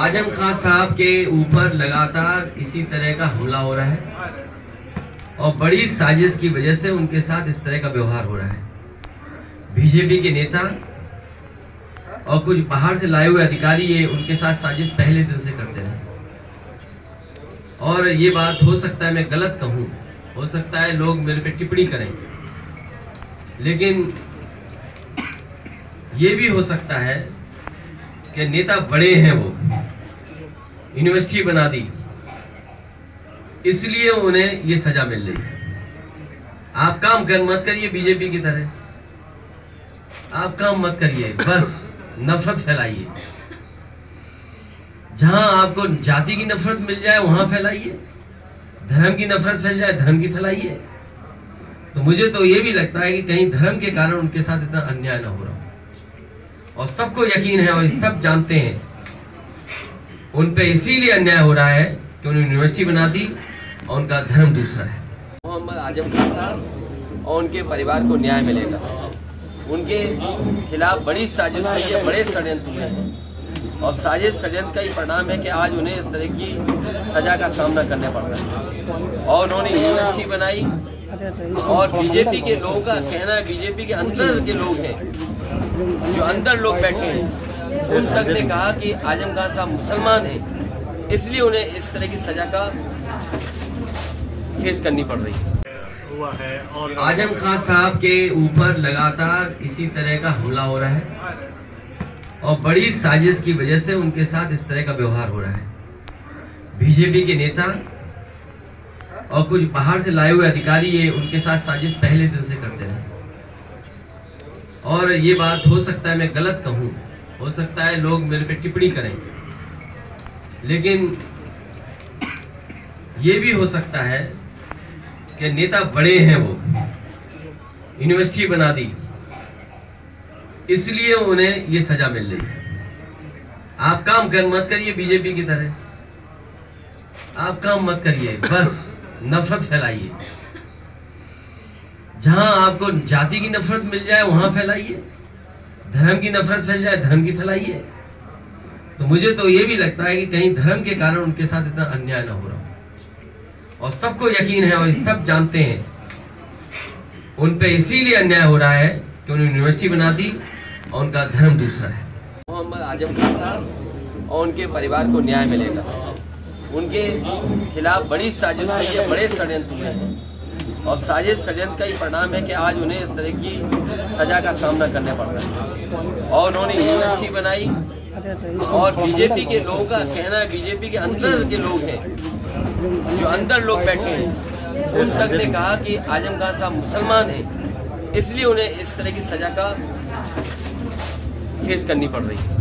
आजम खान साहब के ऊपर लगातार इसी तरह का हमला हो रहा है और बड़ी साजिश की वजह से उनके साथ इस तरह का व्यवहार हो रहा है। बीजेपी के नेता और कुछ बाहर से लाए हुए अधिकारी ये उनके साथ साजिश पहले दिन से करते रहे। और ये बात हो सकता है मैं गलत कहूँ, हो सकता है लोग मेरे पे टिप्पणी करें, लेकिन ये भी हो सकता है कि नेता बड़े हैं, वो यूनिवर्सिटी बना दी इसलिए उन्हें ये सजा मिल रही है। आप काम मत करिए बीजेपी की तरह, आप काम मत करिए, बस नफरत फैलाइए। जहां आपको जाति की नफरत मिल जाए वहां फैलाइए, धर्म की नफरत फैल जाए धर्म की फैलाइए। तो मुझे तो ये भी लगता है कि कहीं धर्म के कारण उनके साथ इतना अन्याय ना हो रहा हो। और सबको यकीन है और सब जानते हैं उन पे इसीलिए अन्याय हो रहा है कि उन्होंने यूनिवर्सिटी बना दी और उनका धर्म दूसरा है। मोहम्मद आजम खान साहब और उनके परिवार को न्याय मिलेगा। उनके खिलाफ बड़ी साजिश हुई है, बड़े षड्यंत्र हुए हैं और साजिश षड्यंत्र का ही परिणाम है कि आज उन्हें इस तरह की सजा का सामना करना पड़ रहा है। और उन्होंने यूनिवर्सिटी बनाई और बीजेपी के लोगों का कहना है, बीजेपी के अंदर के लोग हैं, जो अंदर लोग बैठे हैं, उन तक ने कहा कि आजम खान साहब मुसलमान हैं, इसलिए उन्हें इस तरह की सजा का फेस करनी पड़ रही है। और आजम खान साहब के ऊपर लगातार इसी तरह का हमला हो रहा है और बड़ी साजिश की वजह से उनके साथ इस तरह का व्यवहार हो रहा है। बीजेपी के नेता और कुछ बाहर से लाए हुए अधिकारी ये उनके साथ साजिश पहले दिन से करते रहे। और ये बात हो सकता है मैं गलत कहूँ, हो सकता है लोग मेरे पे टिप्पणी करें, लेकिन ये भी हो सकता है कि नेता बड़े हैं, वो यूनिवर्सिटी बना दी इसलिए उन्हें ये सजा मिल रही है। आप काम मत करिए बीजेपी की तरह, आप काम मत करिए, बस नफरत फैलाइए। जहां आपको जाति की नफरत मिल जाए वहां फैलाइए, धर्म की नफरत फैल जाए धर्म की फैलाइए। तो मुझे तो ये भी लगता है कि कहीं धर्म के कारण उनके साथ इतना अन्याय ना हो रहा हो। और सबको यकीन है और सब जानते हैं उन पे इसीलिए अन्याय हो रहा है कि उन्होंने यूनिवर्सिटी बना दी और उनका धर्म दूसरा है। मोहम्मद आजम खान साहब और उनके परिवार को न्याय मिलेगा। उनके खिलाफ बड़ी साजिश हुई है, बड़े षड्यंत्र हुए हैं और साजिश षड्यंत्र का ही परिणाम है कि आज उन्हें इस तरह की सजा का सामना करना पड़ रहा है। और उन्होंने यूनिवर्सिटी बनाई और बीजेपी के लोगों का कहना है, बीजेपी के अंदर के लोग हैं, जो अंदर लोग बैठे हैं, उन तक ने कहा कि आजम खान साहब मुसलमान हैं, इसलिए उन्हें इस तरह की सजा का फेस करनी पड़ रही है।